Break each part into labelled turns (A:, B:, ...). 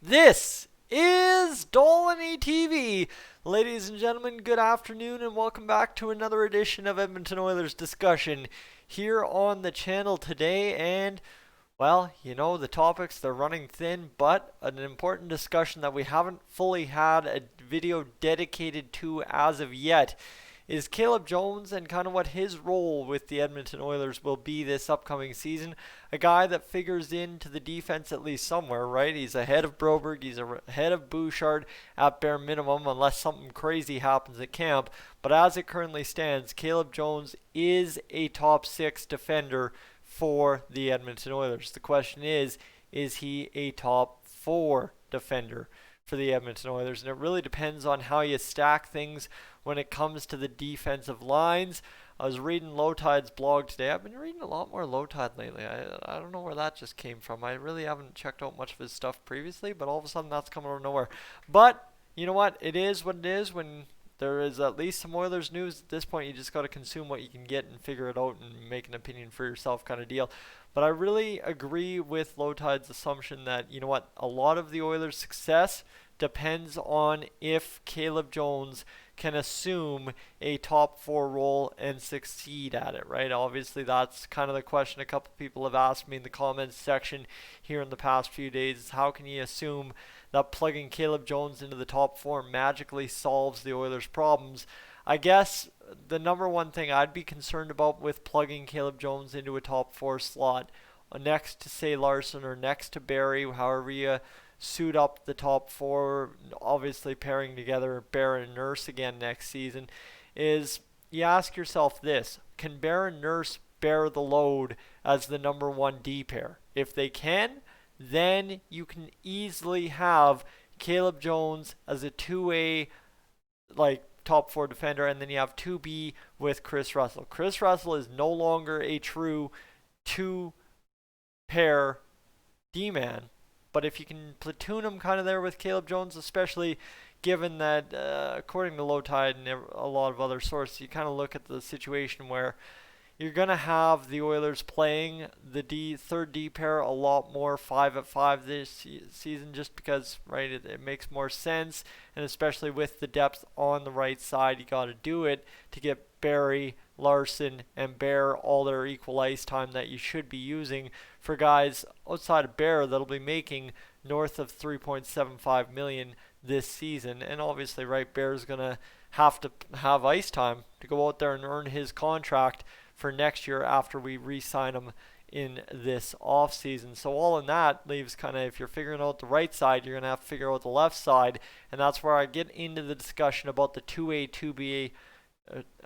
A: This is Dolynny TV. Ladies and gentlemen, good afternoon and welcome back to another edition of Edmonton Oilers discussion here on the channel today. And, well, the topics, they're running thin, but an important discussion that we haven't fully had a video dedicated to as of yet is Caleb Jones and kind of what his role with the Edmonton Oilers will be this upcoming season. A guy that figures into the defense at least somewhere, right? He's ahead of Broberg, he's ahead of Bouchard at bare minimum, unless something crazy happens at camp. But as it currently stands, Caleb Jones is a top six defender for the Edmonton Oilers. The question is he a top four defender for the Edmonton Oilers? And it really depends on how you stack things when it comes to the defensive lines. I was reading Lowtide's blog today. I've been reading a lot more Lowtide lately. I don't know where that just came from. I really haven't checked out much of his stuff previously, but all of a sudden that's coming out of nowhere. But you know what? It is what it is. When there is at least some Oilers news at this point, you just got to consume what you can get and figure it out and make an opinion for yourself kind of deal. But I really agree with Lowtide's assumption that, a lot of the Oilers' success depends on if Caleb Jones can assume a top four role and succeed at it, right? Obviously, that's kind of the question a couple people have asked me in the comments section here in the past few days is how can you assume that plugging Caleb Jones into the top four magically solves the Oilers' problems? I guess the number one thing I'd be concerned about with plugging Caleb Jones into a top four slot next to, say, Larson or next to Barrie, however you suit up the top four, obviously pairing together Bear and Nurse again next season, is you ask yourself this: can Bear and Nurse bear the load as the number one D pair? If they can, then you can easily have Caleb Jones as a 2A, top four defender, and then you have 2B with Chris Russell. Chris Russell is no longer a true two pair D-man. But if you can platoon him kind of there with Caleb Jones, especially given that, according to Lowtide and a lot of other sources, you kind of look at the situation where you're going to have the Oilers playing the third D pair a lot more 5-at-5 this season just because, right, it makes more sense. And especially with the depth on the right side, you got to do it to get Barrie, Larson, and Bear all their equal ice time that you should be using for guys outside of Bear that'll be making north of $3.75 million this season. And obviously, right, Bear's going to have ice time to go out there and earn his contract for next year after we re-sign him in this offseason. So all in that leaves kind of, if you're figuring out the right side, you're going to have to figure out the left side. And that's where I get into the discussion about the 2A, 2B,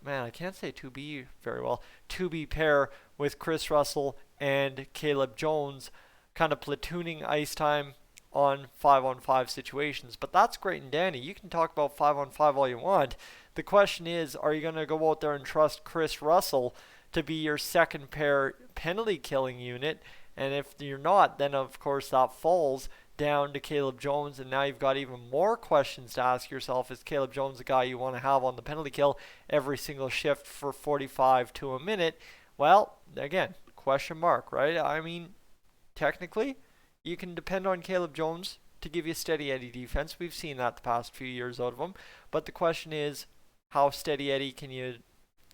A: I can't say 2B very well, 2B pair with Chris Russell and Caleb Jones kind of platooning ice time on 5-on-5 situations. But that's great and dandy. You can talk about 5-on-5 all you want. The question is, are you going to go out there and trust Chris Russell to be your second pair penalty killing unit? And if you're not, then of course that falls down to Caleb Jones, and now you've got even more questions to ask yourself. Is Caleb Jones a guy you want to have on the penalty kill every single shift for 45 to a minute? Well, again, question mark, right? I mean, technically, you can depend on Caleb Jones to give you steady Eddie defense. We've seen that the past few years out of him. But the question is, how steady Eddie can you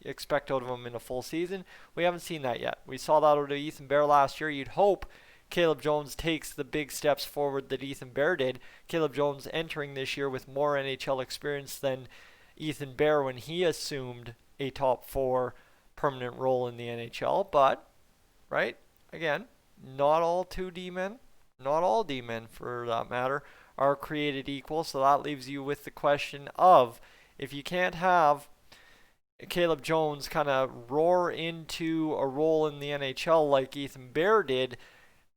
A: expect out of him in a full season? We haven't seen that yet. We saw that out of Ethan Bear last year. You'd hope Caleb Jones takes the big steps forward that Ethan Bear did. Caleb Jones entering this year with more NHL experience than Ethan Bear when he assumed a top four permanent role in the NHL. But, right, again, not all 2D men, not all D men for that matter, are created equal. So that leaves you with the question of, if you can't have Caleb Jones kind of roar into a role in the NHL like Ethan Bear did,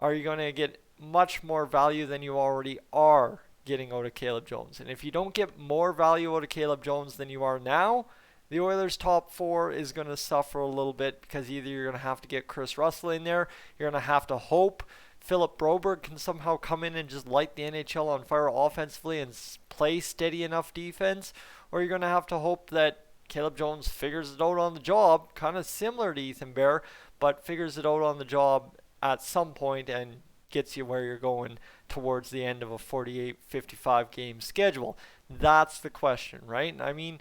A: are you going to get much more value than you already are getting out of Caleb Jones? And if you don't get more value out of Caleb Jones than you are now, the Oilers' top four is going to suffer a little bit, because either you're going to have to get Chris Russell in there, you're going to have to hope Philip Broberg can somehow come in and just light the NHL on fire offensively and play steady enough defense, or you're going to have to hope that Caleb Jones figures it out on the job, kind of similar to Ethan Bear, but figures it out on the job at some point and gets you where you're going towards the end of a 48, 55 game schedule? That's the question, right? I mean,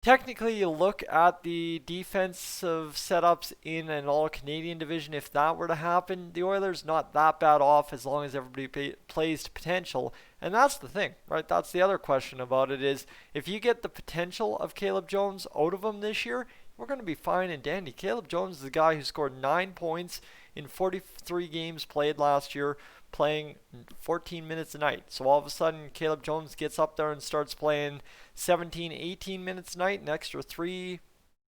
A: technically, you look at the defensive setups in an all-Canadian division. If that were to happen, the Oilers not that bad off as long as everybody plays to potential. And that's the thing, right? That's the other question about it is if you get the potential of Caleb Jones out of him this year, we're going to be fine and dandy. Caleb Jones is the guy who scored 9 points in 43 games played last year, playing 14 minutes a night. So all of a sudden, Caleb Jones gets up there and starts playing 17, 18 minutes a night, an extra 3,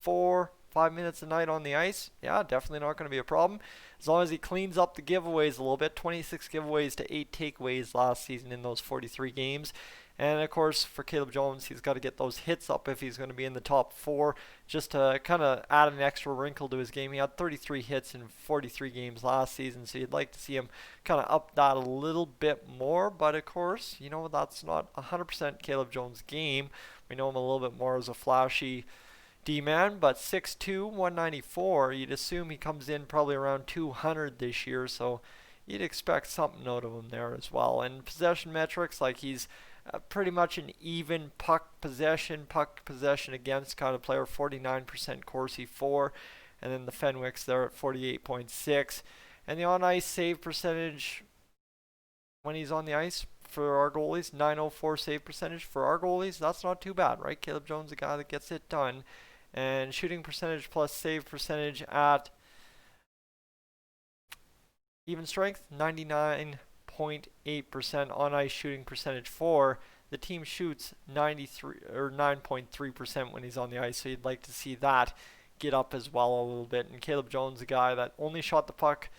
A: 4, 5 minutes a night on the ice. Yeah, definitely not going to be a problem. As long as he cleans up the giveaways a little bit, 26 giveaways to 8 takeaways last season in those 43 games. And of course, for Caleb Jones, he's got to get those hits up if he's going to be in the top 4, just to kind of add an extra wrinkle to his game. He had 33 hits in 43 games last season, so you'd like to see him kind of up that a little bit more. But of course, you know, that's not 100% Caleb Jones' game. We know him a little bit more as a flashy D-man, but 6'2", 194, you'd assume he comes in probably around 200 this year, so you'd expect something out of him there as well. And possession metrics, like he's pretty much an even puck possession against kind of player, 49% Corsi 4, and then the Fenwicks there at 48.6. And the on-ice save percentage when he's on the ice for our goalies, 904 save percentage for our goalies. That's not too bad, right? Caleb Jones, the guy that gets it done. And shooting percentage plus save percentage at even strength, 99.8% on ice shooting percentage for. The team shoots 93 or 9.3% when he's on the ice, so you'd like to see that get up as well a little bit. And Caleb Jones, a guy that only shot the puck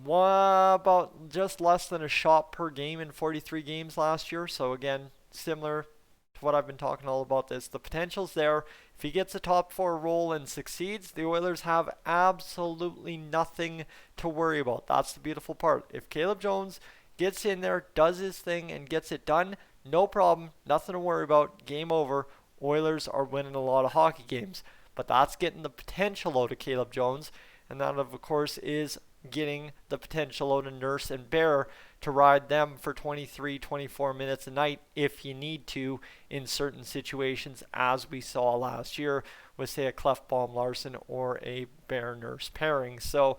A: about just less than a shot per game in 43 games last year. So again, similar to what I've been talking all about this. The potential's there. If he gets a top 4 role and succeeds, the Oilers have absolutely nothing to worry about. That's the beautiful part. If Caleb Jones gets in there, does his thing, and gets it done, no problem, nothing to worry about, game over. Oilers are winning a lot of hockey games. But that's getting the potential out of Caleb Jones, and that, of course, is getting the potential out of Nurse and Bear to ride them for 23, 24 minutes a night if you need to in certain situations, as we saw last year with, say, a Clefbaum Larson or a Bear Nurse pairing. So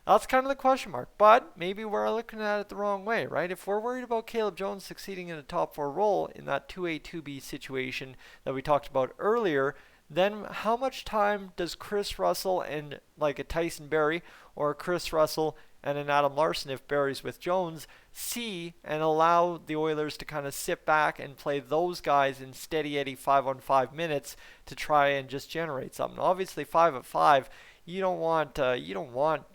A: that's kind of the question mark. But maybe we're looking at it the wrong way, right? If we're worried about Caleb Jones succeeding in a top 4 role in that 2A, 2B situation that we talked about earlier, then how much time does Chris Russell and like a Tyson Barrie or Chris Russell and an Adam Larson, if Barrie's with Jones, see and allow the Oilers to kind of sit back and play those guys in steady Eddie 5-on-5 minutes to try and just generate something? Obviously 5-on-5, you don't want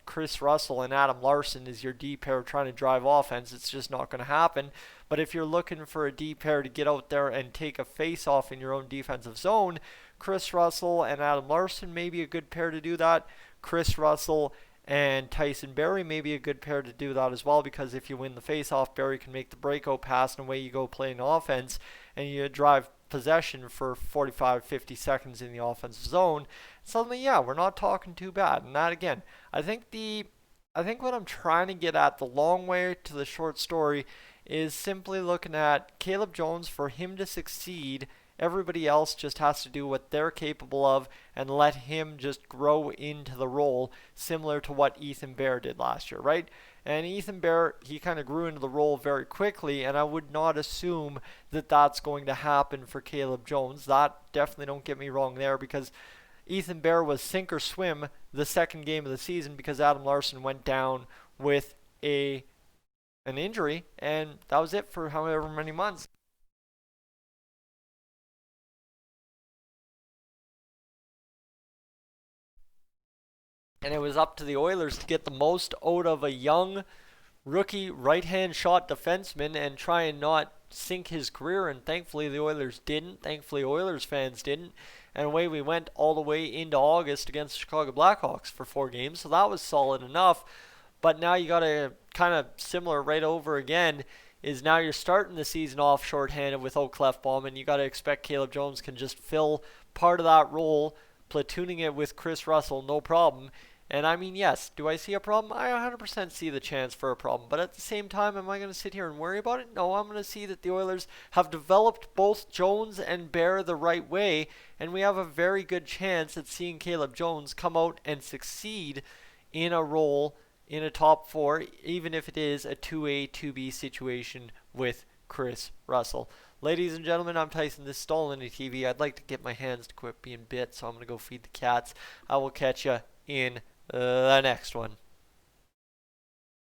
A: Chris Russell and Adam Larson as your D pair trying to drive offense. It's just not going to happen. But if you're looking for a D pair to get out there and take a face off in your own defensive zone, Chris Russell and Adam Larson may be a good pair to do that. Chris Russell and Tyson Barrie may be a good pair to do that as well, because if you win the face-off, Barrie can make the breakout pass and away you go playing offense, and you drive possession for 45, 50 seconds in the offensive zone. Suddenly, yeah, we're not talking too bad. And that, again, I think what I'm trying to get at, the long way to the short story, is simply looking at Caleb Jones. For him to succeed, everybody else just has to do what they're capable of and let him just grow into the role, similar to what Ethan Bear did last year, right? And Ethan Bear, he kind of grew into the role very quickly, and I would not assume that that's going to happen for Caleb Jones. That definitely, don't get me wrong there, because Ethan Bear was sink or swim the second game of the season because Adam Larson went down with an injury, and that was it for however many months. And it was up to the Oilers to get the most out of a young rookie right-hand shot defenseman and try and not sink his career. And thankfully the Oilers didn't. Thankfully Oilers fans didn't. And away we went all the way into August against the Chicago Blackhawks for 4 games. So that was solid enough. But now you got to kind of similar right over again, is now you're starting the season off shorthanded without Clefbaum, and you got to expect Caleb Jones can just fill part of that role, platooning it with Chris Russell, no problem. And I mean, yes, do I see a problem? I 100% see the chance for a problem. But at the same time, am I going to sit here and worry about it? No, I'm going to see that the Oilers have developed both Jones and Bear the right way. And we have a very good chance at seeing Caleb Jones come out and succeed in a role in a top four, even if it is a 2A, 2B situation with Chris Russell. Ladies and gentlemen, I'm Tyson. This is Dolynny TV. I'd like to get my hands to quit being bit, so I'm going to go feed the cats. I will catch you in the next one.